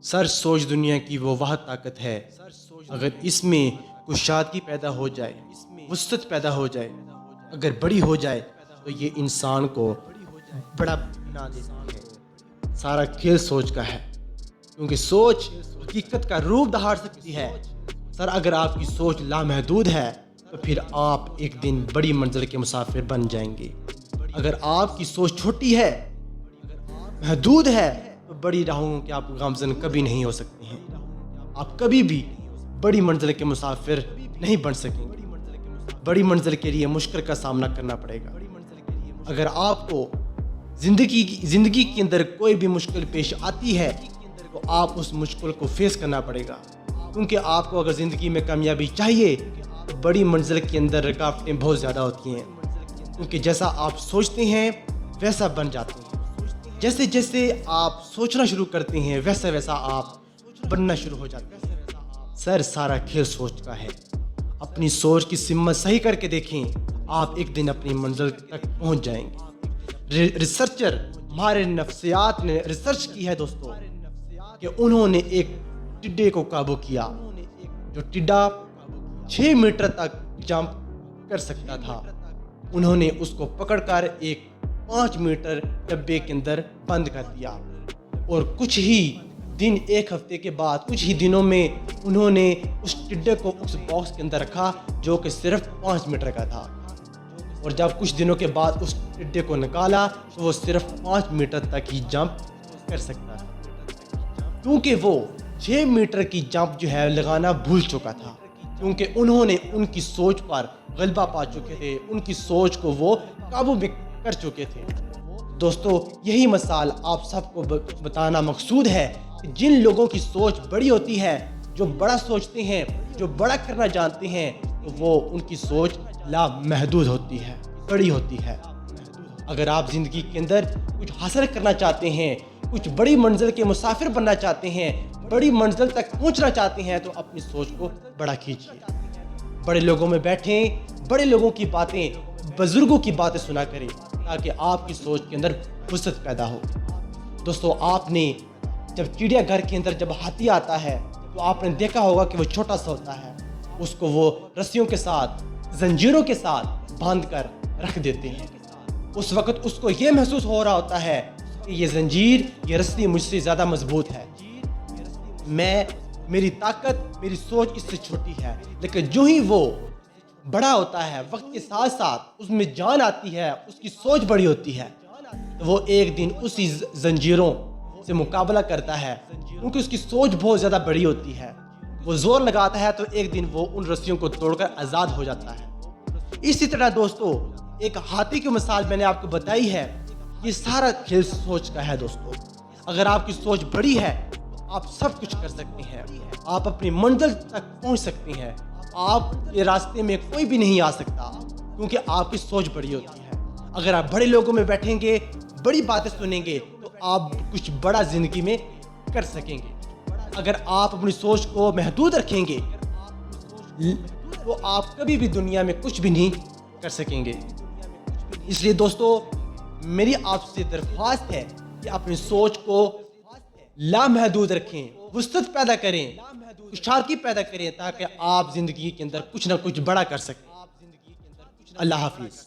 سر سوچ دنیا کی وہ طاقت ہے، اگر اس میں کشادگی پیدا ہو جائے، وسعت پیدا ہو جائے، اگر بڑی ہو جائے تو یہ انسان کو بڑا بنا دیتی ہے۔ سارا کھیل سوچ کا ہے، کیونکہ سوچ حقیقت کا روپ دھار سکتی ہے۔ سر اگر آپ کی سوچ لامحدود ہے تو پھر آپ ایک دن بڑی منزل کے مسافر بن جائیں گے۔ اگر آپ کی سوچ چھوٹی ہے، محدود ہے، تو بڑی راہوں کے آپ گامزن کبھی نہیں ہو سکتے ہیں۔ آپ کبھی بھی بڑی منزل کے مسافر نہیں بن سکیں گے۔ بڑی منزل کے لیے مشکل کا سامنا کرنا پڑے گا۔ اگر آپ کو زندگی کے اندر کوئی بھی مشکل پیش آتی ہے تو آپ اس مشکل کو فیس کرنا پڑے گا، کیونکہ آپ کو اگر زندگی میں کامیابی چاہیے تو بڑی منزل کے اندر رکاوٹیں بہت زیادہ ہوتی ہیں، کیونکہ جیسا آپ سوچتے ہیں ویسا بن جاتے ہیں۔ جیسے جیسے آپ سوچنا شروع کرتے ہیں ویسا ویسا آپ بننا شروع ہو جاتے ہیں۔ سر سارا کھیل سوچ کا ہے۔ اپنی سوچ کی سمت صحیح کر کے دیکھیں، آپ ایک دن اپنی منزل تک پہنچ جائیں گے۔ ریسرچر ہمارے نفسیات نے ریسرچ کی ہے دوستو، کہ انہوں نے ایک ٹڈے کو قابو کیا، جو ٹڈا 6 میٹر تک جمپ کر سکتا تھا۔ انہوں نے اس کو پکڑ کر ایک 5 میٹر ڈبے کے اندر بند کر دیا، اور کچھ ہی دن، ایک ہفتے کے بعد، کچھ ہی دنوں میں انہوں نے اس ٹڈے کو اس باکس کے اندر رکھا جو کہ صرف 5 میٹر کا تھا، اور جب کچھ دنوں کے بعد اس ٹڈے کو نکالا تو وہ صرف 5 میٹر تک ہی جمپ کر سکتا تھا، کیونکہ وہ 6 میٹر کی جمپ جو ہے لگانا بھول چکا تھا، کیونکہ انہوں نے ان کی سوچ پر غلبہ پا چکے تھے، ان کی سوچ کو وہ قابو میں کر چکے تھے۔ دوستو یہی مثال آپ سب کو بتانا مقصود ہے کہ جن لوگوں کی سوچ بڑی ہوتی ہے، جو بڑا سوچتے ہیں، جو بڑا کرنا جانتے ہیں، تو وہ ان کی سوچ لامحدود ہوتی ہے، بڑی ہوتی ہے۔ اگر آپ زندگی کے اندر کچھ حاصل کرنا چاہتے ہیں، کچھ بڑی منزل کے مسافر بننا چاہتے ہیں، بڑی منزل تک پہنچنا چاہتے ہیں، تو اپنی سوچ کو بڑا کیجیے۔ بڑے لوگوں میں بیٹھیں، بڑے لوگوں کی باتیں، بزرگوں کی باتیں سنا کریں، تاکہ آپ کی سوچ کے اندر وسعت پیدا ہو۔ دوستو آپ نے جب چڑیا گھر کے اندر جب ہاتھی آتا ہے تو آپ نے دیکھا ہوگا کہ وہ چھوٹا سا ہوتا ہے، اس کو وہ رسیوں کے ساتھ، زنجیروں کے ساتھ باندھ کر رکھ دیتے ہیں۔ اس وقت اس کو یہ محسوس ہو رہا ہوتا ہے کہ یہ زنجیر، یہ رسی مجھ سے زیادہ مضبوط ہے، میری طاقت، میری سوچ اس سے چھوٹی ہے۔ لیکن جو ہی وہ بڑا ہوتا ہے، وقت کے ساتھ ساتھ اس میں جان آتی ہے، اس کی سوچ بڑی ہوتی ہے، تو وہ ایک دن اسی زنجیروں سے مقابلہ کرتا ہے، کیونکہ اس کی سوچ بہت زیادہ بڑی ہوتی ہے۔ وہ زور لگاتا ہے تو ایک دن وہ ان رسیوں کو توڑ کر آزاد ہو جاتا ہے۔ اسی طرح دوستو ایک ہاتھی کی مثال میں نے آپ کو بتائی ہے، یہ سارا کھیل سوچ کا ہے دوستو۔ اگر آپ کی سوچ بڑی ہے آپ سب کچھ کر سکتے ہیں، آپ اپنی منزل تک پہنچ سکتے ہیں، آپ کے راستے میں کوئی بھی نہیں آ سکتا، کیونکہ آپ کی سوچ بڑی ہوتی ہے۔ اگر آپ بڑے لوگوں میں بیٹھیں گے، بڑی باتیں سنیں گے، تو آپ کچھ بڑا زندگی میں کر سکیں گے۔ اگر آپ اپنی سوچ کو محدود رکھیں گے تو آپ کبھی بھی دنیا میں کچھ بھی نہیں کر سکیں گے۔ اس لیے دوستو میری آپ سے درخواست ہے کہ اپنی سوچ کو لامحدود رکھیں، وسعت پیدا کریں، خوشحالی پیدا کریں، تاکہ آپ زندگی کے اندر کچھ نہ کچھ بڑا کر سکیں۔ اللہ حافظ۔